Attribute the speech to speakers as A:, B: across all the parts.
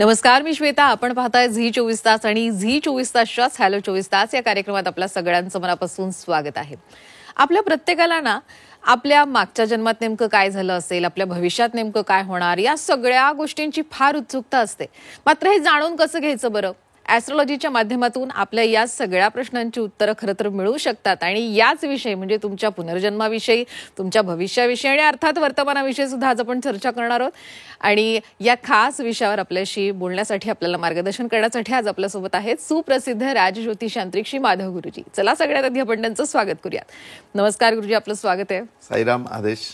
A: नमस्कार, मी श्वेता. आपण पाहताय झी 24 तास आणि झी 24 तासच्याच हॅलो 24 तास या कार्यक्रमात आपल्या सगळ्यांचं मनापासून स्वागत आहे. आपल्या प्रत्येकाला ना आपल्या मागच्या जन्मात नेमकं काय झालं असेल, आपल्या भविष्यात नेमकं काय होणार, या सगळ्या गोष्टींची फार उत्सुकता असते. मात्र हे जाणून कसं घ्यायचं बरं? ॲस्ट्रॉलॉजीच्या माध्यमातून आपल्या या सगळ्या प्रश्नांची उत्तरं खरं तर मिळू शकतात आणि याच विषयी म्हणजे तुमच्या पुनर्जन्माविषयी, तुमच्या भविष्याविषयी आणि अर्थात वर्तमानाविषयी सुद्धा आज आपण चर्चा करणार आहोत. आणि या खास विषयावर आपल्याशी बोलण्यासाठी, आपल्याला मार्गदर्शन करण्यासाठी आज आपल्यासोबत आहेत सुप्रसिद्ध राजज्योतिषांत्रिक श्री माधव गुरुजी. चला सगळ्यात आधी आपण त्यांचं स्वागत करूयात. नमस्कार गुरुजी, आपलं स्वागत आहे.
B: साईराम. आदेश.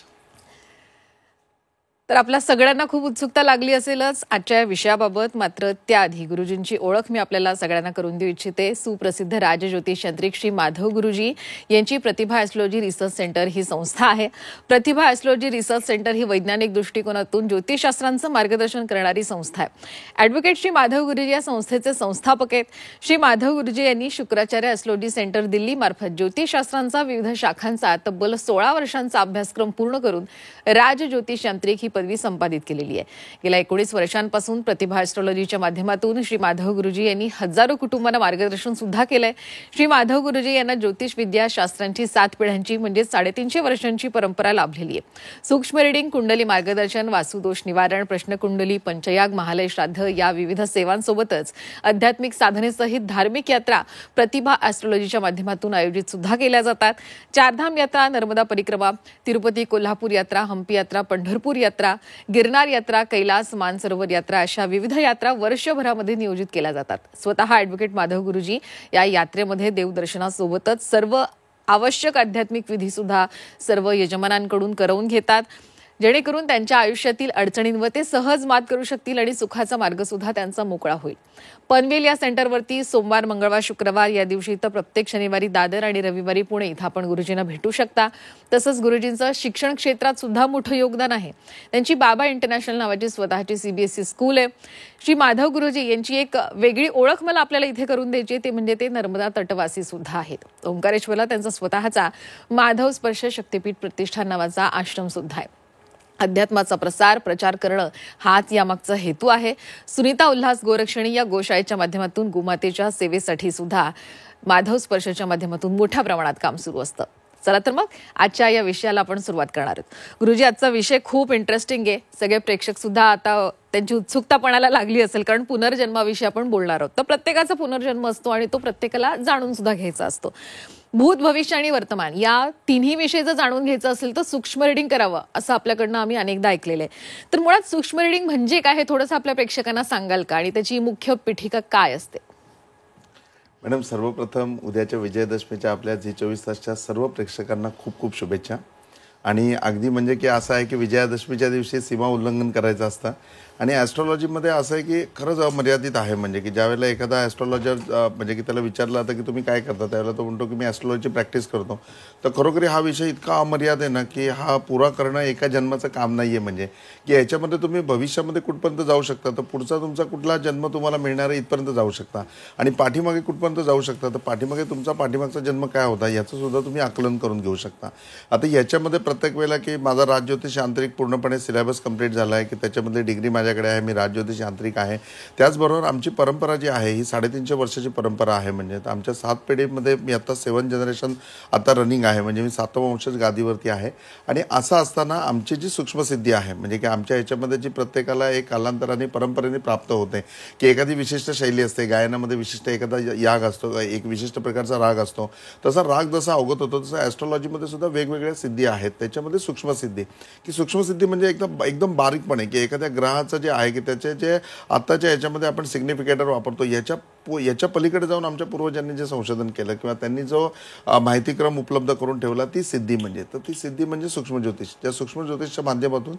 A: तर आपल्या सगळ्यांना खूप उत्सुकता लागली असेलच आजच्या विषयाबाबत. मात्र त्याआधी गुरुजींची ओळख मी आपल्याला सगळ्यांना करून देऊ इच्छिते. सुप्रसिद्ध राजज्योतिषांत्रिक श्री माधव गुरुजी यांची प्रतिभा ॲस्ट्रॉलॉजी रिसर्च सेंटर ही संस्था आहे. प्रतिभा ॲस्ट्रॉलॉजी रिसर्च सेंटर ही वैज्ञानिक दृष्टिकोनातून ज्योतिषशास्त्रांचं मार्गदर्शन करणारी संस्था आहे. ॲडव्होकेट श्री माधव गुरुजी या संस्थेचे संस्थापक आहेत. श्री माधव गुरुजी यांनी शुक्राचार्य ॲस्ट्रॉलॉजी सेंटर दिल्ली मार्फत ज्योतिषशास्त्रांचा विविध शाखांचा तब्बल 16 वर्षांचा अभ्यासक्रम पूर्ण करून राजज्योतिषांत्रिक ही पदवी संपादित केलेली आहे. गेल्या 19 वर्षांपासून प्रतिभा ॲस्ट्रॉलॉजीच्या माध्यमातून श्री माधव गुरुजी यांनी हजारो कुटुंबांना मार्गदर्शन सुद्धा केलंय. श्री माधव गुरुजी यांना ज्योतिष विद्या शास्त्रांची 7 पिढ्यांची म्हणजे 350 वर्षांची परंपरा लाभलेली आहे. सूक्ष्म रिडिंग, कुंडली मार्गदर्शन, वास्तुदोष निवारण, प्रश्नकुंडली, पंचयाग, महालय श्राद्ध या विविध सेवांसोबतच आध्यात्मिक साधनेसहित धार्मिक यात्रा प्रतिभा ॲस्ट्रॉलॉजीच्या माध्यमातून आयोजित सुद्धा केल्या जातात. चारधाम यात्रा, नर्मदा परिक्रमा, तिरुपती कोल्हापूर यात्रा, हंपी यात्रा, पंढरपूर यात्रा, गिरनार यात्रा, कैलास मानसरोवर यात्रा अशा विविध यात्रा वर्षभरामध्ये नियोजित केल्या जातात. स्वतः ॲडव्होकेट माधव गुरुजी या यात्रेमध्ये देवदर्शनासोबतच सर्व आवश्यक आध्यात्मिक विधी सुद्धा सर्व यजमानांकडून करवून घेतात, जेणेकरून त्यांच्या आयुष्यातील अडचणींवर ते सहज मात करू शकतील आणि सुखाचा मार्ग सुद्धा त्यांचा मोकळा होईल. पनवेल या सेंटरवरती सोमवार, मंगळवार, शुक्रवार या दिवशी तर प्रत्येक शनिवारी दादर आणि रविवारी पुणे इथं आपण गुरुजींना भेटू शकता. तसंच गुरुजींचं शिक्षण क्षेत्रात सुद्धा मोठं योगदान आहे. त्यांची बाबा इंटरनॅशनल नावाची स्वतःची CBSE स्कूल आहे. श्री माधव गुरुजी यांची एक वेगळी ओळख मला आपल्याला इथे करून द्यायची, ते म्हणजे ते नर्मदा तटवासी सुद्धा आहेत. ओंकारेश्वरला त्यांचा स्वतःचा माधव स्पर्श शक्तीपीठ प्रतिष्ठान नावाचा आश्रम सुद्धा आहे. अध्यात्माचा प्रचार करणं हाच यामागचा हेतू आहे. सुनीता उल्हास गोरक्षणी या गोशाळेच्या माध्यमातून गोमातेच्या सेवेसाठी सुद्धा माधव स्पर्शच्या माध्यमातून मोठ्या प्रमाणात काम सुरू असतं. चला तर मग आजच्या या विषयाला आपण सुरुवात करणार आहोत. गुरुजी, आजचा विषय खूप इंटरेस्टिंग आहे. सगळे प्रेक्षक सुद्धा आता त्यांची उत्सुकता पणाला लागली असेल, कारण पुनर्जन्माविषयी आपण बोलणार आहोत. तर प्रत्येकाचा पुनर्जन्म असतो आणि तो प्रत्येकाला जाणून सुद्धा घ्यायचा असतो. भूत, भविष्य आणि वर्तमान या तिन्ही विषय जर जाणून घ्यायचं असेल तर सूक्ष्म रिडिंग करावं असं आपल्याकडनं आम्ही अनेकदा ऐकलेलं आहे. तर मुळात सूक्ष्म रिडिंग म्हणजे काय हे थोडंसं आपल्या प्रेक्षकांना सांगाल का, आणि त्याची मुख्य पीठिका काय असते?
B: मॅडम, सर्वप्रथम उद्याच्या विजयादशमीच्या आपल्या झी 24 तासच्या सर्व प्रेक्षकांना खूप खूप शुभेच्छा. आणि अगदी म्हणजे की असं आहे की विजयादशमीच्या दिवशी सीमा उल्लंघन करायचं असतं. आणि ॲस्ट्रॉलॉजीमध्ये असं आहे की खरंच अमर्यादित आहे. म्हणजे की ज्यावेळेला एखादा ॲस्ट्रॉलॉजर म्हणजे की त्याला विचारलं जातं की तुम्ही काय करता, त्यावेळेला तो म्हणतो की मी ॲस्ट्रॉलॉजी प्रॅक्टिस करतो. तर खरोखरी हा विषय इतका अमर्याद आहे ना की हा पुरा करणं एका जन्माचं काम नाही आहे. म्हणजे की ह्याच्यामध्ये तुम्ही भविष्यामध्ये कुठपर्यंत जाऊ शकता, तर पुढचा तुमचा कुठला जन्म तुम्हाला मिळणार आहे इथपर्यंत जाऊ शकता. आणि पाठीमागे कुठपर्यंत जाऊ शकता, तर पाठीमागे तुमचा पाठीमागचा जन्म काय होता याचं सुद्धा तुम्ही आकलन करून घेऊ शकता. आता याच्यामध्ये प्रत्येक वेळेला की माझा राजज्योतिष यांत्रिक पूर्णपणे सिलेबस कंप्लीट झाला आहे, की त्याच्यामधली डिग्री माझ्याकडे आहे, मी राजज्योतिष यांत्रिक आहे. त्याचबरोबर आमची परंपरा जी आहे ही 350 वर्षाची परंपरा आहे. म्हणजे तर आमच्या 7 पिढीमध्ये मी आता 7 जनरेशन आता रनिंग आहे. म्हणजे मी 7वा वंशज गादीवरती आहे. आणि असं असताना आमची जी सूक्ष्मसिद्धी आहे, म्हणजे की आमच्या ह्याच्यामध्ये जी प्रत्येकाला एक कालांतराने परंपरेने प्राप्त होते, की एखादी विशिष्ट शैली असते, गायनामध्ये विशिष्ट एखादा याग असतो, एक विशिष्ट प्रकारचा राग असतो. तसा राग जसा अवगत होतो तसं ॲस्ट्रॉलॉजीमध्ये सुद्धा वेगवेगळ्या सिद्धी आहेत. त्याच्यामध्ये सूक्ष्मसिद्धी, की सूक्ष्मसिद्धी म्हणजे एकदम बारीकपणे की एखाद्या ग्रहाचं जे आहे की त्याचे जे आत्ताच्या याच्यामध्ये आपण सिग्निफिकेटर वापरतो याच्या पलीकडे जाऊन आमच्या पूर्वजांनी जे संशोधन केलं किंवा त्यांनी जो माहितीक्रम उपलब्ध करून ठेवला ती सिद्धी म्हणजे, तर ती सिद्धी म्हणजे सूक्ष्म ज्योतिष. त्या सूक्ष्म ज्योतिषच्या माध्यमातून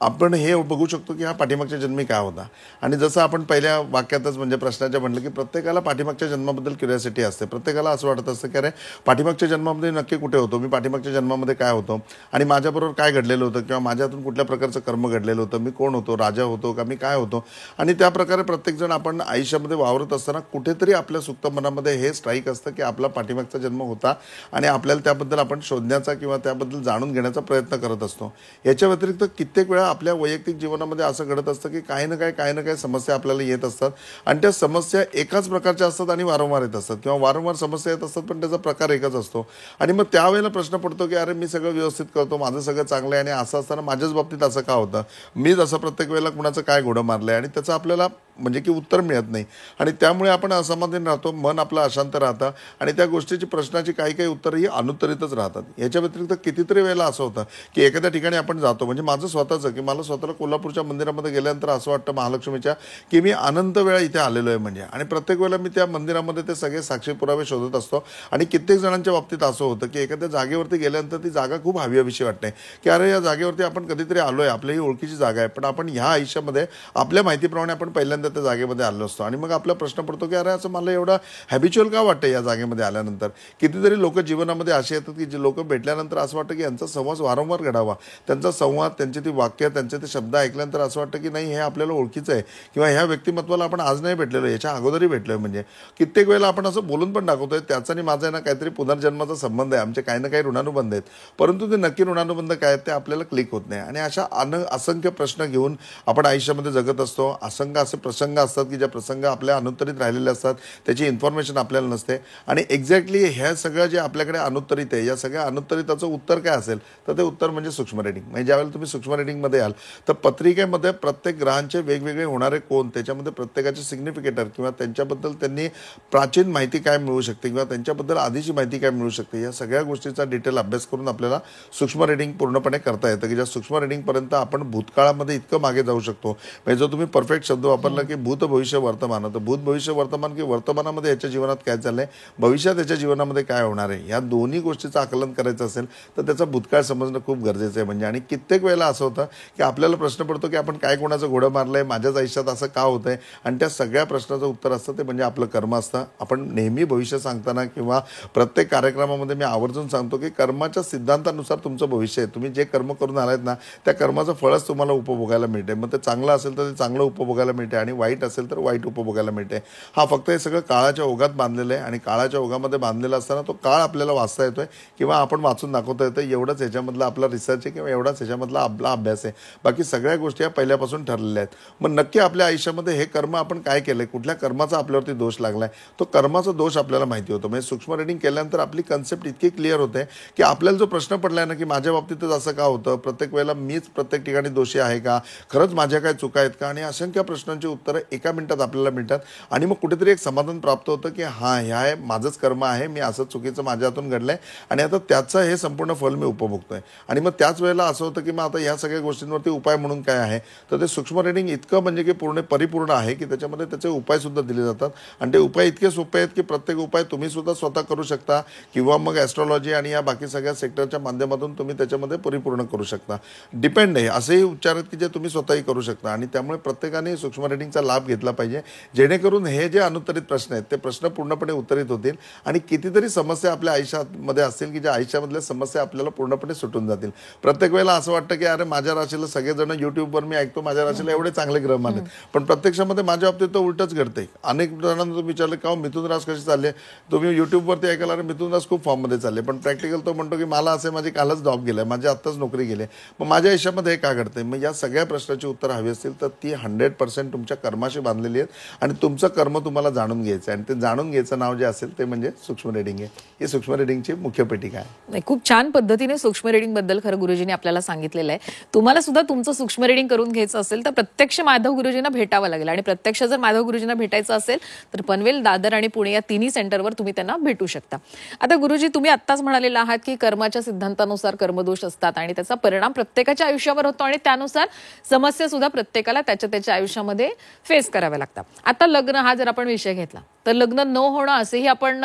B: आपण हे बघू शकतो की हा पाठीमागच्या जन्मी काय होता. आणि जसं आपण पहिल्या वाक्यातच म्हणजे प्रश्नाच्या म्हटलं की प्रत्येकाला पाठीमागच्या जन्माबद्दल क्युरिओसिटी असते. प्रत्येकाला असं वाटत असतं की अरे पाठीमागच्या जन्मामध्ये नक्की कुठे होतो, मी पाठीमागच्या जन्मामध्ये काय होतो. आणि माझ्याबरोबर काय घडलेलं होतं किंवा माझ्यातून कुठल्या प्रकारचं कर्म घडलेलं होतं, मी कोण होतो, राजा होतो का, मी काय होतो. आणि त्या प्रकारे प्रत्येकजण आपण आयुष्यामध्ये वावरत असताना कुठेतरी आपल्या सुप्त मनामध्ये हे स्ट्राईक असतं की आपला पाठीमागचा जन्म होता आणि आपल्याला त्याबद्दल आपण शोधण्याचा किंवा त्याबद्दल जाणून घेण्याचा प्रयत्न करत असतो. याच्या व्यतिरिक्त कित्येक वेळा आपल्या वैयक्तिक जीवनामध्ये असं घडत असतं की काही ना काही समस्या आपल्याला येत असतात आणि त्या समस्या एकाच प्रकारच्या असतात आणि वारंवार येत असतात किंवा वारंवार समस्या येत असतात, पण त्याचा प्रकार एकच असतो. आणि मग त्यावेळेला प्रश्न पडतो की अरे मी सगळं व्यवस्थित करतो, माझं सगळं चांगलं आहे, आणि असं असताना माझ्याच बाबतीत असं का होतं, मी जसं प्रत्येक वेळेला कुणाचं काय घोडं मारलंय, आणि त्याचं आपल्याला म्हणजे की उत्तर मिळत नाही. आणि त्यामुळे आपण असमाधानी राहतो, मन आपलं अशांत राहतं आणि त्या गोष्टीची प्रश्नाची काही उत्तरही अनुत्तरितच राहतात. याच्या व्यतिरिक्त कितीतरी वेळेला असं होतं की एखाद्या ठिकाणी आपण जातो, म्हणजे माझं स्वतःचं की मला स्वतःला कोल्हापूरच्या मंदिरामध्ये गेल्यानंतर असं वाटतं महालक्ष्मीच्या की मी अनंत वेळा इथे आलेलो आहे म्हणजे. आणि प्रत्येक वेळेला मी त्या मंदिरामध्ये ते सगळे साक्षी पुरावे शोधत असतो. आणि कित्येक जणांच्या बाबतीत असं होतं की एखाद्या जागेवरती गेल्यानंतर ती जागा खूप हवीहवीशी वाटते की अरे या जागेवरती आपण कधीतरी आलोय, आपली ही ओळखीची जागा आहे, पण आपण ह्या आयुष्यामध्ये आपल्या माहितीप्रमाणे आपण पहिल्यांदा त्या जागेमध्ये आलो असतो. आणि मग आपला प्रश्न पडतो की अरे असं मला एवढं हॅबिच्युअल का वाटतं या जागेमध्ये आल्यानंतर. कितीतरी लोक जीवनामध्ये असे येतात की जे लोक भेटल्यानंतर असं वाटतं की यांचा संवाद वारंवार घडावा, त्यांचा संवाद, त्यांची ती वाक्य, त्यांचे ते शब्द ऐकल्यानंतर असं वाटतं की नाही हे आपल्याला ओळखीचं आहे किंवा ह्या व्यक्तिमत्वाला आपण आज नाही भेटलेलो, याच्या अगोदरही भेटलोय. म्हणजे कित्येक वेळेला आपण असं बोलून पण दाखवतोय त्याचा आणि माझा ना काहीतरी पुनर्जन्माचा संबंध आहे, आमचे काही ना काही ऋणानुबंध आहेत, परंतु ते नक्की ऋणानुबंध काय आहेत ते आपल्याला क्लिक होत नाही. आणि अशा असंख्य प्रश्न घेऊन आपण आयुष्यामध्ये जगत असतो. असंख्य असे प्रसंग असतात की ज्या प्रसंग आपल्या अनुत्तरित राहिलेले असतात, त्याची इन्फॉर्मेशन आपल्याला नसते. आणि एक्झॅक्टली ह्या सगळं जे आपल्याकडे अनुत्तरित आहे, या सगळ्या अनुत्तरिताचं उत्तर काय असेल तर ते उत्तर म्हणजे सूक्ष्म रेटिंग. म्हणजे ज्यावेळेला तुम्ही सूक्ष्म रेटिंगमध्ये याल तर पत्रिकेमध्ये प्रत्येक ग्रहांचे वेगवेगळे होणारे कोण, त्याच्यामध्ये प्रत्येकाचे सिग्निफिकेटर किंवा त्यांच्याबद्दल त्यांनी प्राचीन माहिती काय मिळू शकते किंवा त्यांच्याबद्दल आधीची माहिती काय मिळू शकते, या सगळ्या गोष्टीचा डिटेल अभ्यास करून आपल्याला सूक्ष्म रेटिंग पूर्णपणे करता येतं. की ज्या सूक्ष्म रेटिंगपर्यंत आपण भूतकाळामध्ये इतकं मागे जाऊ शकतो. म्हणजे जो तुम्ही परफेक्ट शब्द वापरला की भूत भविष्य वर्तमान, तर भूत भविष्य वर्तमान की वर्तमानामध्ये याच्या जीवनात काय चाललंय, भविष्यात याच्या जीवनामध्ये काय होणार आहे, या दोन्ही गोष्टीचं आकलन करायचं असेल तर त्याचा भूतकाळ समजणं खूप गरजेचं आहे. म्हणजे आणि कित्येक वेळेला असं होतं की आपल्याला प्रश्न पडतो की आपण काय कोणाचं घोडं मारलंय, माझ्याच आयुष्यात असं का होतंय, आणि त्या सगळ्या प्रश्नाचं उत्तर असतं ते म्हणजे आपलं कर्म असतं. आपण नेहमी भविष्य सांगताना किंवा प्रत्येक कार्यक्रमामध्ये मी आवर्जून सांगतो की कर्माच्या सिद्धांतानुसार तुमचं भविष्य आहे. तुम्ही जे कर्म करून आलात ना त्या कर्माचं फळच तुम्हाला उपभोगायला मिळते. मग ते चांगलं असेल तर ते चांगलं उपभोगायला मिळते आणि वाईट असेल तर वाईट उपभोगायला मिळते. हा फक्त हे सगळं काळाच्या ओघात बांधलेलं आहे आणि काळाच्या ओघामध्ये बांधलेला असताना तो काळ आपल्याला वाचता येतोय किंवा आपण वाचून दाखवता येतं, एवढंच ह्याच्यामधला आपला रिसर्च आहे किंवा एवढाच ह्याच्यामधला आपला अभ्यास आहे. बाकी सगळ्या गोष्टी या पहिल्यापासून ठरलेल्या आहेत. मग नक्की आपल्या आयुष्यामध्ये हे कर्म आपण काय केलंय, कुठल्या कर्माचा आपल्यावरती दोष लागलाय, तो कर्माचा दोष आपल्याला माहिती होतो. म्हणजे सूक्ष्म रेटिंग केल्यानंतर आपली कन्सेप्ट इतकी क्लिअर होते की आपल्याला जो प्रश्न पडलाय ना की माझ्या बाबतीतच असं का होतं, प्रत्येक वेळेला मीच प्रत्येक ठिकाणी दोषी आहे का, खरंच माझ्या काय चुका आहेत का, आणि असंख्य प्रश्नांची उत्तरं एका मिनिटात आपल्याला मिळतात. आणि मग कुठेतरी एक समाधान प्राप्त होतं की हां ह्या आहे माझंच कर्म आहे, मी असं चुकीचं माझ्या हातून घडलंय आणि आता त्याचं हे संपूर्ण फल मी उपभोगतोय. आणि मग त्याच वेळेला असं होतं की मग आता ह्या सगळ्या गोष्टींवरती उपाय म्हणून काय आहे, तर ते सूक्ष्म रेटिंग इतकं म्हणजे की परिपूर्ण आहे की त्याच्यामध्ये त्याचे उपाय सुद्धा दिले जातात. आणि ते उपाय इतके सोपे आहेत की प्रत्येक उपाय तुम्ही सुद्धा स्वतः करू शकता किंवा मग ॲस्ट्रॉलॉजी आणि या बाकी सगळ्या सेक्टरच्या माध्यमातून तुम्ही त्याच्यामध्ये परिपूर्ण करू शकता. डिपेंड आहे, असेही उपचार आहेत की जे तुम्ही स्वतःही करू शकता. आणि त्यामुळे प्रत्येकाने सूक्ष्म रेटिंगचा लाभ घेतला पाहिजे, जेणेकरून हे जे अनुत्तरित प्रश्न आहेत ते प्रश्न पूर्णपणे उत्तरित होतील आणि कितीतरी समस्या आपल्या आयुष्यामध्ये असतील की ज्या आयुष्यामधल्या समस्या आपल्याला पूर्णपणे सुटून जातील. प्रत्येक वेळेला असं वाटतं की अरे माझ्या राशीला सगळेजण युट्यूबवर मी ऐकतो माझ्या राशीला एवढे चांगले ग्रह मानत, पण प्रत्यक्षामध्ये माझ्या बाबतीत तर उलटच घडते. अनेक जणांना तुम्ही विचारलं का मिथुन रास कशी चालले, तुम्ही युट्यूबवरती ऐकायला अरे मिथुन रास खूप फॉर्ममध्ये चालले, पण प्रॅक्टिकल तो म्हणतो की मला असे माझी कालच जॉब गेलाय, माझी आत्ताच नोकरी गेली, मग माझ्या आयुष्यामध्ये हे का घडतंय. मग या सगळ्या प्रश्नाची उत्तर हवी असतील तर ती 100% तुमच्या कर्माशी बांधलेली आहेत आणि तुमचं कर्म तुम्हाला जाणून घ्यायचं आहे. आणि ते जाणून घ्यायचं नाव जे असेल ते म्हणजे सूक्ष्म रेटिंग आहे. ही सूक्ष्म रेटिंगची मुख्य पेटिका आहे.
A: नाही, खूप छान पद्धतीने सूक्ष्म रेटिंग बद्दल खरं गुरुजींनी आपल्याला सांगितलेलं आहे. तुम्हाला सुद्धा तुमचं सूक्ष्म रेटिंग करून घ्यायचं असेल तर प्रत्यक्ष माधव गुरुजींना भेटावं लागेल. आणि प्रत्यक्ष जर माधव गुरुजींना भेटायचं असेल तर पनवेल, दादर आणि पुणे या तिन्ही सेंटरवर तुम्ही त्यांना भेटू शकता. आता गुरुजी, तुम्ही आत्ताच म्हणालेला आहात की कर्माच्या सिद्धांतानुसार कर्मदोष असतात आणि त्याचा परिणाम प्रत्येकाच्या आयुष्यावर होतो आणि त्यानुसार समस्या सुद्धा प्रत्येकाला त्याच्या आयुष्यामध्ये फेस कराव्या लागतात. आता लग्न हा जर आपण विषय घेतला तर लग्न न होणं असेही आपण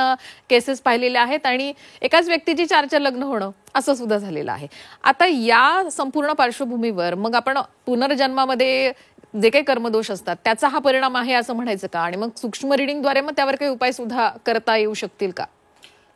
A: केसेस पाहिलेले आहेत आणि एकाच व्यक्तीची 4 लग्न होणं असं सुद्धा झालेलं आहे. आता या संपूर्ण पार्श्वभूमीवर मग आपण पुनर्जन्मामध्ये जे काही कर्मदोष असतात त्याचा हा परिणाम आहे असं म्हणायचं का, आणि मग सूक्ष्म रिडिंगद्वारे मग त्यावर काही उपाय सुद्धा करता येऊ शकतील का?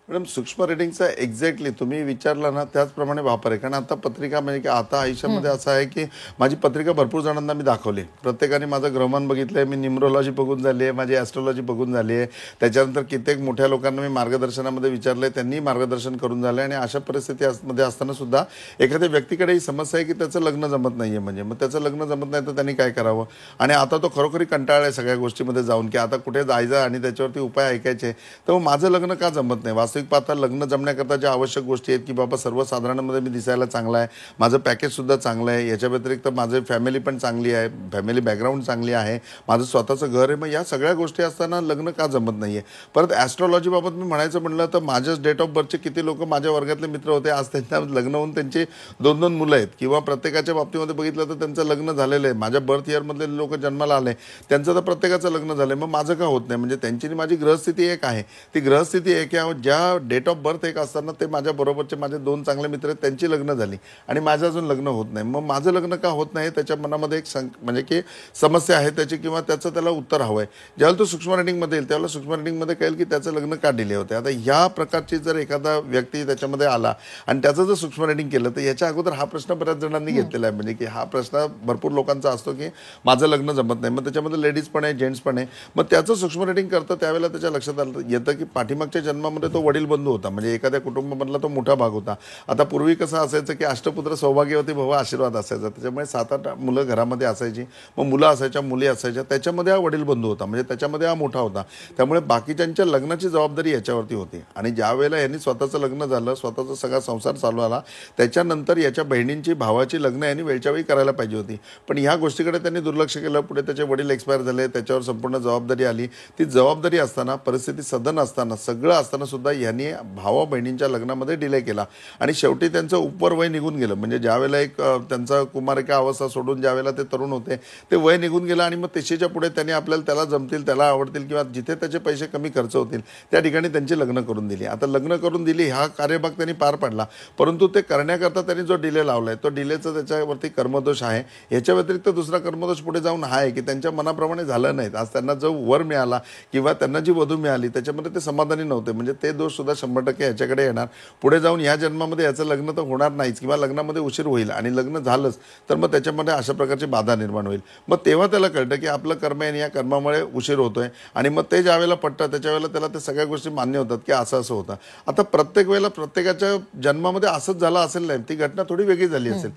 B: मॅडम सूक्ष्म रेटिंगचा एक्झॅक्टली तुम्ही विचारला ना त्याचप्रमाणे वापर आहे. कारण आता पत्रिका म्हणजे की आता आयुष्यामध्ये असं आहे की माझी पत्रिका भरपूर जणांना मी दाखवली. प्रत्येकाने माझं ग्रहमान बघितलंय, मी न्यूमरोलॉजी बघून झाली आहे, माझी ॲस्ट्रॉलॉजी बघून झाली आहे. त्याच्यानंतर कित्येक मोठ्या लोकांना मी मार्गदर्शनामध्ये विचारलंय, त्यांनी मार्गदर्शन करून झालंय. आणि अशा परिस्थितीमध्ये असताना सुद्धा एखाद्या व्यक्तीकडे ही समस्या आहे की त्याचं लग्न जमत नाहीये. म्हणजे मग त्याचं लग्न जमत नाही तर त्यांनी काय करावं. आणि आता तो खरोखरी कंटाळलाय सगळ्या गोष्टीमध्ये जाऊन की आता कुठे जायचं आणि त्याच्यावरती उपाय ऐकायचे. तर मग माझं लग्न का जमत नाही. वास्तविक पाहता लग्न जमण्याकरता ज्या आवश्यक गोष्टी आहेत की बाबा सर्वसाधारणमध्ये मी दिसायला चांगला आहे, माझं पॅकेजसुद्धा चांगलं आहे, याच्या व्यतिरिक्त माझं फॅमिली पण चांगली आहे, फॅमिली बॅकग्राऊंड चांगली आहे, माझं स्वतःचं घर आहे, मग या सगळ्या गोष्टी असताना लग्न का जमत नाही आहे. परत ॲस्ट्रॉलॉजीबाबत मी म्हणायचं म्हटलं तर माझ्याच डेट ऑफ बर्थचे किती लोक माझ्या वर्गातले मित्र होते, आज त्यांच्या लग्न होऊन त्यांचे 2-2 मुलं आहेत. किंवा प्रत्येकाच्या बाबतीमध्ये बघितलं तर त्यांचं लग्न झालेलं आहे. माझ्या बर्थ इयरमधले लोक जन्माला आले, त्यांचं तर प्रत्येकाचं लग्न झालं आहे. मग माझं का होत नाही. म्हणजे त्यांची माझी ग्रहस्थिती एक आहे. ती ग्रहस्थिती एक आहे, ज्या डेट ऑफ बर्थ एक असताना ते माझ्या बरोबरचे माझे 2 चांगले मित्र आहेत, त्यांची लग्न झाली आणि माझं अजून लग्न होत नाही. मग माझं लग्न का होत नाही त्याच्या मनामध्ये एक म्हणजे की समस्या आहे त्याची, किंवा त्याचं त्याला उत्तर हवं आहे. ज्यावेळेला तो सूक्ष्म रेटिंगमध्ये येईल त्यावेळेला सूक्ष्म रेटिंगमध्ये कळेल की त्याचं लग्न का डिले होते. आता ह्या प्रकारची जर एखादा व्यक्ती त्याच्यामध्ये आला आणि त्याचं जर सूक्ष्म रेटिंग केलं तर याच्या अगोदर हा प्रश्न बऱ्याच जणांनी घेतलेला आहे. म्हणजे की हा प्रश्न भरपूर लोकांचा असतो की माझं लग्न जमत नाही. मग त्याच्यामध्ये लेडीज पण आहे, जेंट्स पण आहे. मग त्याचं सूक्ष्म रेटिंग करतं त्यावेळेला त्याच्या लक्षात येतं की पाठीमागच्या जन्मामध्ये तो वडील बंधू होता. म्हणजे एखाद्या कुटुंबामधला तो मोठा भाग होता. आता पूर्वी कसं असायचं की अष्टपुत्र सौभाग्यवती भव आशीर्वाद असायचा. त्याच्यामुळे 7-8 मुलं घरामध्ये असायची. मग मुलं असायच्या, मुली असायच्या. त्याच्यामध्ये हा वडील बंधू होता. म्हणजे त्याच्यामध्ये हा मोठा होता. त्यामुळे बाकीच्यांच्या लग्नाची जबाबदारी याच्यावरती होती. आणि ज्या वेळेला यांनी स्वतःचं लग्न झालं, स्वतःचा सगळा संसार चालू आला, त्याच्यानंतर याच्या बहिणींची, भावाची लग्न यांनी वेळच्या वेळी करायला पाहिजे होती. पण ह्या गोष्टीकडे त्यांनी दुर्लक्ष केलं. पुढे त्याचे वडील एक्सपायर झाले, त्याच्यावर संपूर्ण जबाबदारी आली. ती जबाबदारी असताना, परिस्थिती सदन असताना, सगळं असताना सुद्धा यांनी भावा बहिणींच्या लग्नामध्ये डिले केला. आणि शेवटी त्यांचं उपर वय निघून गेलं. म्हणजे ज्यावेळेला एक त्यांचा कुमारिका अवस्था सोडून ज्यावेळेला ते तरुण होते ते वय निघून गेलं. आणि मग 30च्या पुढे त्यांनी आपल्याला त्याला जमतील, त्याला आवडतील किंवा जिथे त्याचे पैसे कमी खर्च होतील त्या ठिकाणी त्यांची लग्न करून दिली. आता लग्न करून दिली हा कार्यभाग त्यांनी पार पाडला. परंतु ते करण्याकरता त्यांनी जो डिले लावलाय तो डिलेचा त्याच्यावरती कर्मदोष आहे. याच्या व्यतिरिक्त दुसरा कर्मदोष पुढे जाऊन हा आहे की त्यांच्या मनाप्रमाणे झालं नाही. आज त्यांना जो वर मिळाला किंवा त्यांना जी वधू मिळाली त्याच्यामध्ये ते समाधानी नव्हते. म्हणजे ते दोष सुद्धा 100% याच्याकडे येणार. पुढे जाऊन या जन्मामध्ये याचं लग्न तर होणार नाहीच किंवा लग्नामध्ये उशीर होईल. आणि लग्न झालंच तर मग त्याच्यामध्ये अशा प्रकारची बाधा निर्माण होईल. मग तेव्हा त्याला कळतं की आपलं कर्म आहे आणि या कर्मामुळे उशीर होतोय. आणि मग ते ज्यावेळेला पटतं त्याच्या वेळेला त्याला ते सगळ्या गोष्टी मान्य होतात की असं असं होतं. आता प्रत्येक वेळेला प्रत्येकाच्या जन्मामध्ये असंच झालं असेल नाही, ती घटना थोडी वेगळी झाली असेल.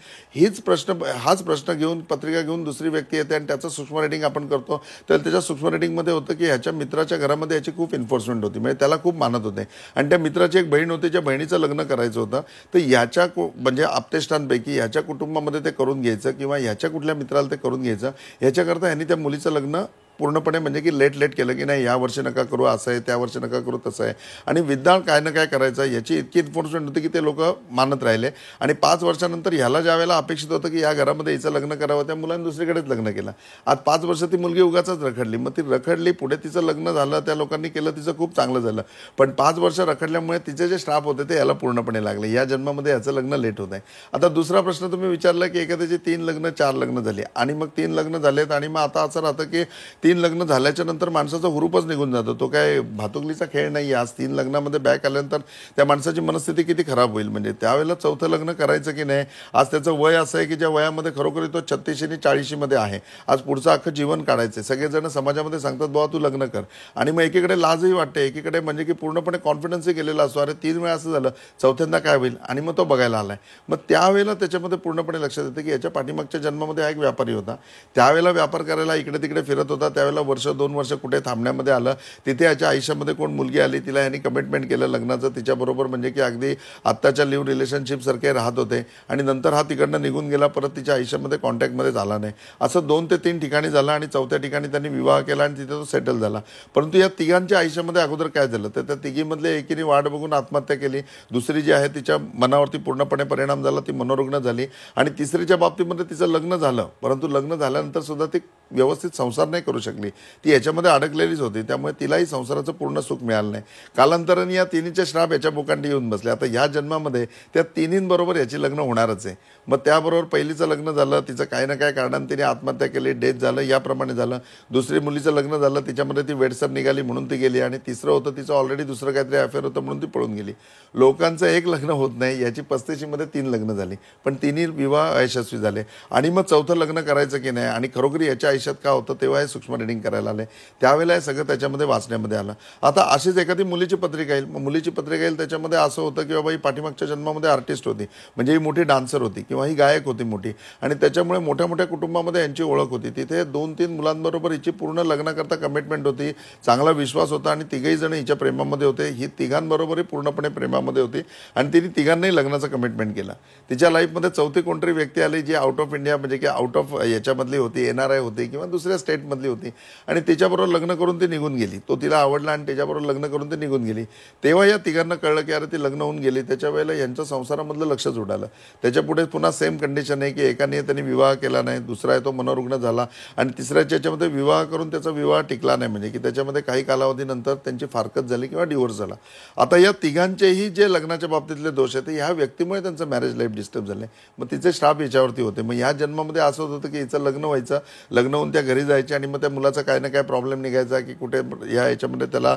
B: हाच प्रश्न घेऊन पत्रिका घेऊन दुसरी व्यक्ती येते आणि त्याचं सूक्ष्म रेटिंग आपण करतो. तर त्याच्या सूक्ष्म रेटिंगमध्ये होतं की ह्याच्या मित्राच्या घरामध्ये याची खूप एन्फोर्समेंट होती. म्हणजे त्याला खूप मानत होते. आणि त्या मित्राची एक बहीण होती ज्या बहिणीचं लग्न करायचं होतं. तर याच्या म्हणजे आप्तेष्टांपैकी ह्याच्या कुटुंबामध्ये ते करून घ्यायचं किंवा ह्याच्या कुठल्या मित्राला ते करून घ्यायचं, ह्याच्याकरता ह्यांनी त्या मुलीचं लग्न पूर्णपणे म्हणजे की लेट केलं की नाही या वर्षी नका करू असं आहे, त्या वर्षी नका करू तसं आहे. आणि विद्याळ काय ना काय करायचं याची इतकी इन्फॉर्मेशन होती की ते लोक मानत राहिले. आणि 5 वर्षानंतर ह्याला ज्या वेळेला अपेक्षित होतं की या घरामध्ये हिचं लग्न करावं त्या मुलांनी दुसरीकडेच लग्न केलं. आज 5 वर्ष ती मुलगी उगाचच रखडली. मग ती रखडली, पुढे तिचं लग्न झालं, त्या लोकांनी केलं, तिचं खूप चांगलं झालं. पण 5 वर्ष रखडल्यामुळे तिचे जे श्राप होते ते याला पूर्णपणे लागले. या जन्मामध्ये याचं लग्न लेट होत आहे. आता दुसरा प्रश्न तुम्ही विचारला की एखाद्याची 3 लग्न 4 लग्न झाली आणि मग 3 लग्न झालेत आणि मग आता असं राहतं की 3 लग्न झाल्याच्या नंतर माणसाचा हुरूपच निघून जातो. तो काय भातुकलीचा खेळ नाही. आज 3 लग्नामध्ये बॅक आल्यानंतर त्या माणसाची मनस्थिती किती खराब होईल. म्हणजे त्यावेळेला 4थं लग्न करायचं की नाही. आज त्याचं वय असं आहे की ज्या वयामध्ये खरोखर तो 36 आणि 40 मध्ये आहे. आज पुढचं अख्खं जीवन काढायचं. सगळेजण समाजामध्ये सांगतात बाबा तू लग्न कर. आणि मग एकीकडे लाजही वाटते, एकीकडे म्हणजे की पूर्णपणे कॉन्फिडन्सही गेलेला असतो. अरे 3 वेळा असं झालं, 4थ्यांदा काय होईल. आणि मग तो बघायला आलाय. मग त्यावेळेला त्याच्यामध्ये पूर्णपणे लक्षात येतं की याच्या पाठीमागच्या जन्मामध्ये हा एक व्यापारी होता. त्यावेळेला व्यापार करायला इकडे तिकडे फिरत होता. त्यावेळेला 1-2 वर्ष कुठे थांबण्यामध्ये आलं. तिथे याच्या आयुष्यामध्ये कोण मुलगी आली, तिला यांनी कमिटमेंट केलं लग्नाचं तिच्याबरोबर. म्हणजे की अगदी आत्ताच्या लिव्ह रिलेशनशिप सारखे राहत होते. आणि नंतर हा तिकडनं निघून गेला, परत तिच्या आयुष्यामध्ये कॉन्टॅक्टमध्ये झाला नाही. असं 2 ते 3 ठिकाणी झालं. आणि 4थ्या ठिकाणी त्यांनी विवाह केला आणि तिथे तो सेटल झाला. परंतु या तिघांच्या आयुष्यामध्ये अगोदर काय झालं तर त्या तिघीमधले एकीने वाट बघून आत्महत्या केली. दुसरी जी आहे तिच्या मनावरती पूर्णपणे परिणाम झाला, ती मनोरुग्ण झाली. आणि तिसरीच्या बाबतीमध्ये तिचं लग्न झालं, परंतु लग्न झाल्यानंतर सुद्धा ती व्यवस्थित संसार नाही करू शकली, ती याच्यामध्ये अडकलेलीच होती. त्यामुळे तिलाही संसाराचं पूर्ण सुख मिळालं नाही. कालांतराने या तिन्हीचे श्राप याच्या बोकांडी येऊन बसले. आता ह्या जन्मामध्ये त्या तिन्हींबरोबर याची लग्न होणारच आहे. मग त्याबरोबर पहिलीचं लग्न झालं, तिचं काही ना काही कारणाने तिने आत्महत्या केली, डेथ झालं, याप्रमाणे झालं. दुसरी मुलीचं लग्न झालं, तिच्यामध्ये ती वेडसर निघाली म्हणून ती गेली. आणि तिसरं होतं तिचं ऑलरेडी दुसरं काहीतरी अफेअर होतं म्हणून ती पळून गेली. लोकांचं एक लग्न होत नाही, याची 35मध्ये 3 लग्न झाली, पण तिन्ही विवाह अयशस्वी झाले. आणि मग चौथं लग्न करायचं की नाही आणि खरोखर याच्या आयुष्यात का होतं तेव्हा हे सूक्ष्म रिडिंग करायला आले. त्यावेळेला हे सगळं त्याच्यामध्ये वाचण्यामध्ये आलं. आता अशीच एखादी मुलीची पत्रिका येईल, मुलीची पत्रिका येईल, त्याच्यामध्ये असं होतं की बाबा ही पाठीमागच्या जन्मामध्ये आर्टिस्ट होती, म्हणजे ही मोठी डान्सर होती किंवा ही गायक होती मोठी, आणि त्याच्यामुळे मोठ्या मोठ्या कुटुंबामध्ये यांची ओळख होती. तिथे 2-3 मुलांबरोबर हिची पूर्ण लग्नाकरता कमिटमेंट होती, चांगला विश्वास होता आणि तिघही जण हिच्या प्रेमामध्ये होते. ही तिघांबरोबरही पूर्णपणे प्रेमामध्ये होती आणि तिने तिघांनाही लग्नाचं कमिटमेंट केलं. तिच्या लाईफमध्ये चौथी कोणतरी व्यक्ती आली जी आउट ऑफ इंडिया, म्हणजे की आउट ऑफ याच्यामधली होती, NRI होती किंवा दुसऱ्या स्टेटमधली होती, आणि तिच्याबरोबर लग्न करून ती निघून गेली. तो तिला आवडला आणि त्याच्याबरोबर लग्न करून ती निघून गेली. तेव्हा या तिघांना कळलं की अरे ती लग्न होऊन गेली. त्याच्या वेळेला यांच्या संसारामधलं लक्षच उडालं. त्याच्या पुढे पुन्हा सेम कंडिशन आहे की एकाने त्यांनी विवाह केला नाही, दुसरा आहे तो मनोरुग्ण झाला, आणि तिसऱ्याच्या याच्यामध्ये विवाह करून त्याचा विवाह टिकला नाही, म्हणजे की त्याच्यामध्ये काही कालावधीनंतर त्यांची फारकत झाली किंवा डिवोर्स झाला. आता या तिघांचेही जे लग्नाच्या बाबतीतले दोष आहेत ह्या व्यक्तीमुळे त्यांचं मॅरेज लाईफ डिस्टर्ब झाले. मग तिचे श्राप याच्यावरती होते. मग ह्या जन्मामध्ये असं होतं की हिचं लग्न व्हायचं, लग्न होऊन त्या घरी जायचे आणि मग त्या मुलाचा काही ना काही प्रॉब्लेम निघायचा की कुठे ह्या याच्यामध्ये त्याला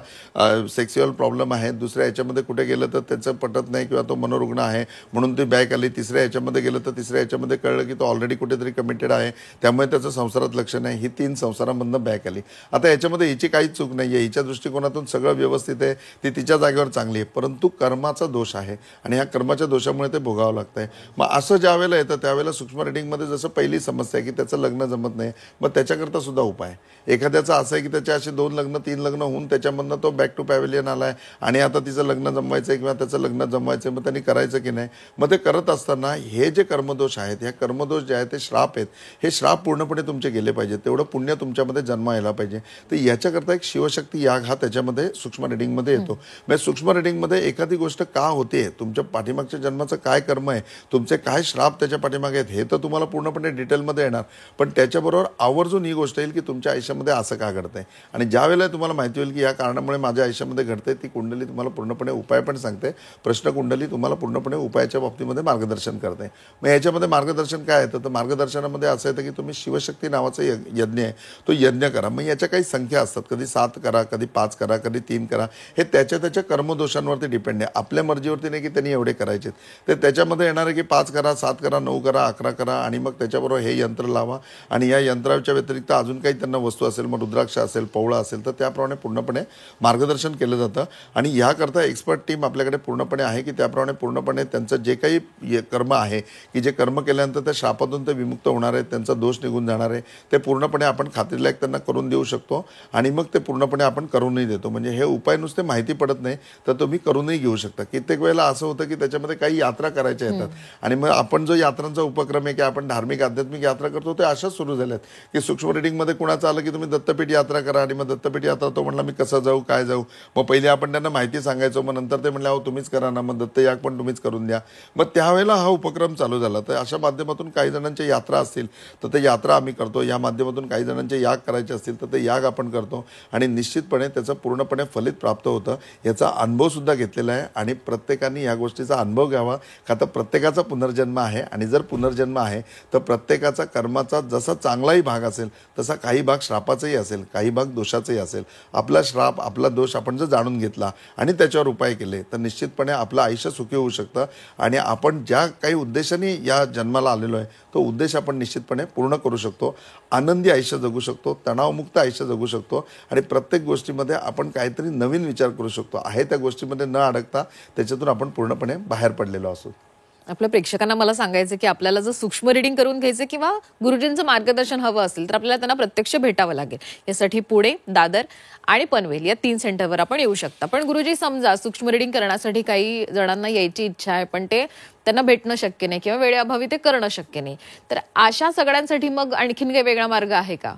B: सेक्स्युअल प्रॉब्लेम आहे, दुसऱ्या याच्यामध्ये कुठे गेलं तर त्याचं पटत नाही किंवा तो मनोरुग्ण आहे म्हणून ती बॅक आली, तिसऱ्या याच्यामध्ये गेलं तर तिसऱ्या याच्यामध्ये कळलं की तो ऑलरेडी कुठेतरी कमिटेड आहे, त्यामुळे त्याचं संसारात लक्ष नाही. ही 3 संसारामधनं बॅक आली. आता याच्यामध्ये हिची काहीच चूक नाही आहे, हिच्या दृष्टिकोनातून सगळं व्यवस्थित आहे, ती तिच्या जागेवर चांगली आहे, परंतु कर्माचा दोष आहे आणि ह्या कर्माच्या दोषामुळे ते भोगावं लागतं आहे. मग असं ज्या वेळेला येतं त्यावेळेला सूक्ष्म रिडिंगमध्ये जसं पहिली समस्या आहे की त्याचं लग्न जमत नाही, मग त्याच्याकरता सुद्धा उपाय. एखाद्याचं असं आहे की त्याचे असे 2 लग्न 3 लग्न होऊन त्याच्यामधनं तो बॅक टू पॅव्हिलियन आला आहे आणि आता तिचं लग्न जमवायचं आहे किंवा त्याचं लग्न जमवायचं आहे, मग त्यांनी करायचं की नाही. मग ते करत असताना हे जे कर्मदोष आहेत, ह्या कर्मदोष जे आहेत ते श्राप आहेत, हे श्राप पूर्णपणे तुमचे गेले पाहिजे, तेवढं पुण्य तुमच्यामध्ये जन्म यायला पाहिजे. तर याच्याकरता एक शिवशक्ती याग हा त्याच्यामध्ये सूक्ष्म रिडिंगमध्ये येतो. म्हणजे सूक्ष्म रिडिंगमध्ये एखादी गोष्ट का होते, तुमच्या पाठीमागच्या जन्माचं काय कर्म आहे, तुमचे काय श्राप त्याच्या पाठीमागे आहेत, हे तर तुम्हाला पूर्णपणे डिटेलमध्ये येणार, पण त्याच्याबरोबर आवर्जून ही गोष्ट येईल की तुमच्या आयुष्यामध्ये असं का घडतंय. आणि ज्या वेळेला तुम्हाला माहिती होईल की या कारणामुळे माझ्या आयुष्यामध्ये घडतंय, ती कुंडली तुम्हाला पूर्णपणे उपाय पण सांगते. प्रश्न कुंडली तुम्हाला पूर्णपणे उपायाच्या बाबतीमध्ये मार्गदर्शन करते. मग याच्यामध्ये मार्गदर्शन काय येतं, तर मार्गदर्शनामध्ये असं येतं की तुम्ही शिवशक्ती नावाचं यज्ञ आहे तो यज्ञ करा. मग याच्या काही संख्या असतात, कधी 7 करा, कधी 5 करा, कधी 3 करा, हे त्याच्या कर्मदोषांवरती डिपेंड आहे. आपल्या मर्जीवरती नाही की त्यांनी एवढे करायचे. तर त्याच्यामध्ये येणार आहे की 5 करा, 7 करा, 9 करा, 11 करा, आणि मग त्याच्याबरोबर हे यंत्र लावा, आणि या यंत्राच्या व्यतिरिक्त अजून काही त्यांना वस्तू असेल, मग रुद्राक्ष असेल, पवळा असेल, तर त्याप्रमाणे पूर्णपणे मार्गदर्शन केलं जातं. आणि याकरता एक्सपर्ट टीम आपल्याकडे पूर्णपणे आहे की त्याप्रमाणे पूर्णपणे त्यांचं जे काही कर्म आहे की जे कर्म केल्यानंतर त्या शापातून ते विमुक्त होणार आहे, त्यांचा दोष निघून जाणार आहे, ते पूर्णपणे आपण खात्रीलायक त्यांना करून देऊ शकतो. आणि मग ते पूर्णपणे आपण करूनही देतो. म्हणजे हे उपाय नुसते माहिती पडत नाही तर तुम्ही करूनही घेऊ शकता. कित्येक वेळेला असं होतं की त्याच्यामध्ये काही यात्रा करायच्या येतात आणि मग आपण जो यात्रांचा उपक्रम आहे की आपण धार्मिक आध्यात्मिक यात्रा करतो ते अशाच सुरू झाल्यात की सूक्ष्म रिडिंगमध्ये कुणाचं आलं की तुम्ही दत्तपीठ यात्रा करा, आणि मग दत्तपीठ यात्रा तो म्हणला मी कसं जाऊ, काय जाऊ. मग पहिले आपण त्यांना माहिती सांगायचो, मग नंतर ते म्हणले अहो तुम्हीच करा ना, मग दत्तयाग पण तुम्हीच करून द्या. मग त्यावेळेला हा उपक्रम चालू झाला. तर अशा माध्यमातून काही जणांच्या यात्रा असतील तर ते यात्रा आम्ही करतो, या माध्यमातून काही जणांचे याग करायचे असतील तर ते याग आपण करतो, आणि निश्चितपणे त्याचं पूर्णपणे फलित प्राप्त होतं. याचा अनुभवसुद्धा घेतलेला आहे आणि प्रत्येकाने या गोष्टीचा अनुभव घ्यावा, का तर प्रत्येकाचा पुनर्जन्म आहे, आणि जर पुनर्जन्म आहे तर प्रत्येकाचा कर्माचा जसा चांगलाही भाग असेल तसा काही भाग श्रापाचाही असेल, काही भाग दोषाचाही असेल. आपला श्राप आपला दोष आपण जर जाणून घेतला आणि त्याच्यावर उपाय केले तर निश्चितपणे आपलं आयुष्य सुखी होऊ शकतं, आणि आपण ज्या काही उद्देशाने या जन्माला आलेलो आहे तो उद्देश आपण निश्चितपणे पूर्ण करू शकतो. आनंदी आयुष्य जगू शकतो, तणावमुक्त आयुष्य जगू शकतो, आणि प्रत्येक गोष्टीमध्ये आपण काहीतरी नवीन विचार करू शकतो. आहे त्या गोष्टीमध्ये न अडकता त्याच्यातून आपण पूर्णपणे बाहेर पडलेलो असू.
A: आपल्या प्रेक्षकांना मला सांगायचं की आपल्याला जर सूक्ष्म रिडिंग करून घ्यायचं किंवा गुरुजींचं मार्गदर्शन हवं असेल तर आपल्याला त्यांना प्रत्यक्ष भेटावं लागेल. यासाठी पुणे, दादर आणि पनवेल या 3 सेंटरवर आपण येऊ शकता. पण गुरुजी समजा सूक्ष्म रिडिंग करण्यासाठी काही जणांना यायची इच्छा आहे पण ते त्यांना भेटणं शक्य नाही किंवा वेळेअभावी ते करणं शक्य नाही, तर अशा सगळ्यांसाठी मग आणखीन काही वेगळा मार्ग आहे का?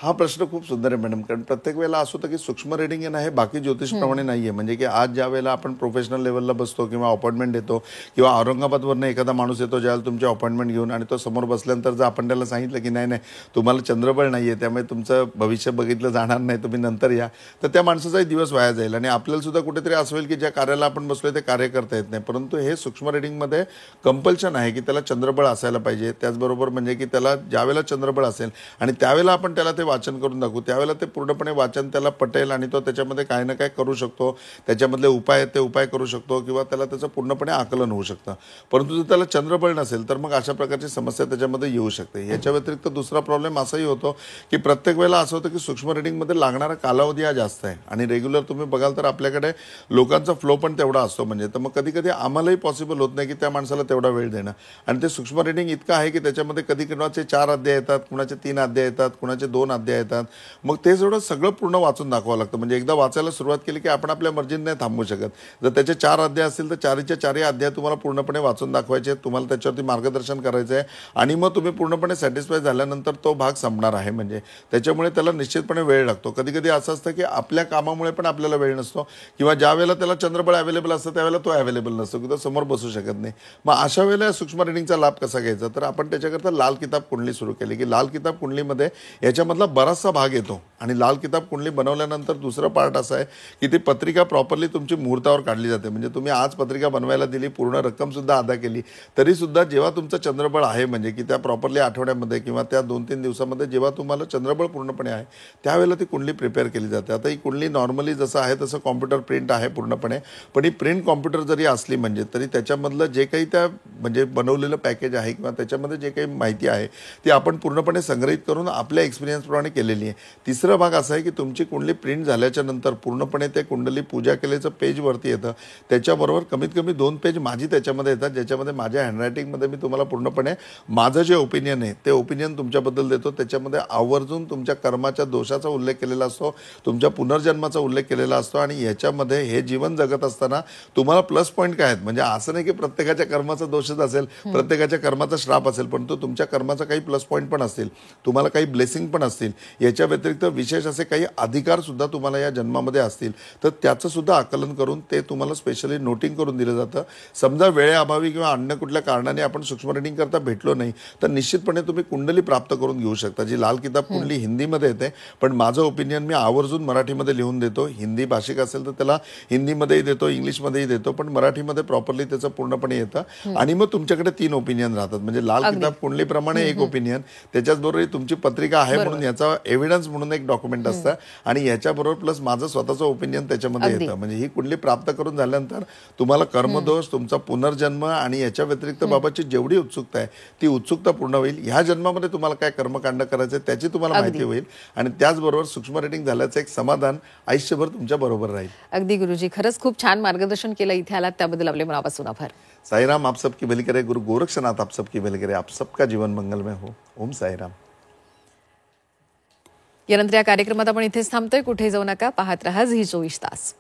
B: हा प्रश्न खूप सुंदर आहे मॅडम, कारण प्रत्येक वेळेला असं होतं की सूक्ष्म रिडिंग आहे ना, हे बाकी ज्योतिषप्रमाणे नाहीये. म्हणजे की आज ज्या वेळेला आपण प्रोफेशनल लेवलला बसतो किंवा अपॉइंटमेंट देतो किंवा औरंगाबादवरनं एखादा माणूस येतो ज्यावेळेला तुमची अपॉइंटमेंट घेऊन, आणि तो समोर बसल्यानंतर जर आपण त्याला सांगितलं की नाही नाही, तुम्हाला चंद्रबळ नाहीये, त्यामुळे तुमचं भविष्य बघितलं जाणार नाही, तुम्ही नंतर या, तर त्या माणसाचाही दिवस वाया जाईल आणि आपल्याला सुद्धा कुठेतरी असं होईल की ज्या कार्याला आपण बसलोय ते कार्य करता येत नाही. परंतु हे सूक्ष्म रिडिंगमध्ये कंपल्शन आहे की त्याला चंद्रबळ असायला पाहिजे. त्याचबरोबर म्हणजे की त्याला ज्यावेळेला चंद्रबळ असेल आणि त्यावेळेला आपण त्याला ते वाचन करून दाखवू, त्यावेळेला ते पूर्णपणे वाचन त्याला पटेल आणि तो त्याच्यामध्ये काही ना काही करू शकतो. त्याच्यामधले उपाय आहेत ते उपाय करू शकतो किंवा त्याला त्याचं पूर्णपणे आकलन होऊ शकतं. परंतु जर त्याला चंद्रबळ नसेल तर मग अशा प्रकारची समस्या त्याच्यामध्ये येऊ शकते. याच्या व्यतिरिक्त दुसरा प्रॉब्लेम असाही होतो की प्रत्येक वेळेला असं होतं की सूक्ष्म रिडिंगमध्ये लागणारा कालावधी हा जास्त आहे आणि रेग्युलर तुम्ही बघाल तर आपल्याकडे लोकांचा फ्लो पण तेवढा असतो. म्हणजे तर मग कधी कधी आम्हालाही पॉसिबल होत नाही की त्या माणसाला तेवढा वेळ देणं. आणि ते सूक्ष्म रिडिंग इतकं आहे की त्याच्यामध्ये कधी कुणाचे 4 अध्याय येतात, कुणाचे 3 अध्याय येतात, कुणाचे 2 अध्याय येतात. मग ते सगळं पूर्ण वाचून दाखवावं लागतं. म्हणजे एकदा वाचायला सुरुवात केली की आपण आपल्या मर्जीने नाही थांबवू शकत. जर त्याचे 4 अध्याय असतील तर 4च्या 4 अध्याय तुम्हाला पूर्णपणे वाचून दाखवायचे, तुम्हाला त्याच्यावरती मार्गदर्शन करायचं आहे आणि मग तुम्ही पूर्णपणे सॅटिस्फाय झाल्यानंतर तो भाग संपणार आहे. म्हणजे त्याच्यामुळे त्याला निश्चितपणे वेळ लागतो. कधी कधी असं असतं की आपल्या कामामुळे पण आपल्याला वेळ नसतो किंवा ज्या वेळेला त्याला चंद्रबळ अवेलेबल असतं त्यावेळेला तो अवेलेबल नसतो की तो समोर बसू शकत नाही. मग अशा वेळेला सूक्ष्म रिडिंगचा लाभ कसा घ्यायचा, तर आपण त्याच्याकरता लाल किताब कुंडली सुरू केली की लाल किताब कुंडलीमध्ये याच्यामधला बराचसा भाग येतो. आणि लाल किताब कुंडली बनवल्यानंतर दुसरं पार्ट असं आहे की ती पत्रिका प्रॉपरली तुमची मुहूर्तावर काढली जाते. म्हणजे तुम्ही आज पत्रिका बनवायला दिली, पूर्ण रक्कमसुद्धा अदा केली, तरीसुद्धा जेव्हा तुमचं चंद्रबळ आहे म्हणजे की त्या प्रॉपरली आठवड्यामध्ये किंवा त्या 2-3 दिवसामध्ये जेव्हा तुम्हाला चंद्रबळ पूर्णपणे आहे त्यावेळेला ती कुंडली प्रिपेअर केली जाते. आता ही कुंडली नॉर्मली जसं आहे तसं कॉम्प्युटर प्रिंट आहे पूर्णपणे, पण ही प्रिंट कॉम्प्युटर जरी असली म्हणजे तरी त्याच्यामधलं जे काही त्या म्हणजे बनवलेलं पॅकेज आहे किंवा त्याच्यामध्ये जे काही माहिती आहे ती आपण पूर्णपणे संग्रहित करून आपल्या एक्सपिरियन्सप्रमाणे केलेली आहे. तिसरा भाग असा आहे की तुमची कुंडली प्रिंट झाल्याच्या नंतर पूर्णपणे ते कुंडली पूजा केल्याचं पेज वरती येतं. त्याच्याबरोबर कमीत कमी 2 पेज माझी त्याच्यामध्ये येतात, ज्याच्यामध्ये माझ्या हँडरायटिंगमध्ये मी तुम्हाला पूर्णपणे माझं जे ओपिनियन आहे ते ओपिनियन तुमच्याबद्दल देतो. त्याच्यामध्ये आवर्जून तुमच्या कर्माच्या दोषाचा उल्लेख केलेला असतो, तुमच्या पुनर्जन्माचा उल्लेख केलेला असतो आणि ह्याच्यामध्ये हे जीवन जगत असताना तुम्हाला प्लस पॉईंट काय आहेत. म्हणजे असं नाही की प्रत्येकाच्या कर्माचा दोषच असेल, प्रत्येकाच्या कर्माचा श्राप असेल, परंतु तुमच्या कर्माचा काही प्लस पॉईंट पण असतील, तुम्हाला काही ब्लेसिंग पण असतील. याच्या व्यतिरिक्त विशेष असे काही अधिकार सुद्धा तुम्हाला या जन्मामध्ये असतील तर त्याचं सुद्धा आकलन करून ते तुम्हाला स्पेशली नोटिंग करून दिलं जातं. समजा वेळेअभावी किंवा अन्य कुठल्या कारणाने आपण सूक्ष्म रिडिंग करता भेटलो नाही तर निश्चितपणे तुम्ही कुंडली प्राप्त करून घेऊ शकता. जी लाल किताब कुंडली हिंदीमध्ये येते, पण माझं ओपिनियन मी आवर्जून मराठीमध्ये लिहून देतो. हिंदी भाषिक असेल तर त्याला हिंदीमध्येही देतो, इंग्लिशमध्येही देतो, पण मराठीमध्ये प्रॉपरली त्याचं पूर्णपणे येतं. आणि मग तुमच्याकडे 3 ओपिनियन राहतात. म्हणजे लाल किताब कुंडलीप्रमाणे एक ओपिनियन, त्याच्याचबरोबर तुमची पत्रिका आहे म्हणून याचा एव्हिडन्स म्हणून एक डॉक्युमेंट असतं आणि याच्याबरोबर प्लस माझं स्वतःचं ओपिनियन त्याच्यामध्ये येतं. म्हणजे ही कुंडली प्राप्त करून झाल्यानंतर तुम्हाला कर्मदोष, तुमचा पुनर्जन्म आणि याच्या व्यतिरिक्त बाबतची जेवढी उत्सुकता आहे ती उत्सुकता पूर्ण होईल. ह्या जन्मामध्ये तुम्हाला काय कर्मकांड करायचं त्याची तुम्हाला माहिती होईल आणि त्याचबरोबर सूक्ष्म रिडिंग झाल्याचं एक समाधान आयुष्यभर तुमच्या बरोबर राहील.
A: अगदी गुरुजी, खरंच खूप छान मार्गदर्शन केलं. इथे आलात त्याबद्दल आपले मनापासून आभार.
B: साईराम, आप सबकी भली करे. गुरु गोरक्षनाथ आप सबकी भली करे. आप सबका जीवन मंगलमय हो. ओम साईराम.
A: यानंतर या कार्यक्रमात आपण इथेच थांबतोय. कुठे जाऊ नका, पाहत रहा झी 24 तास.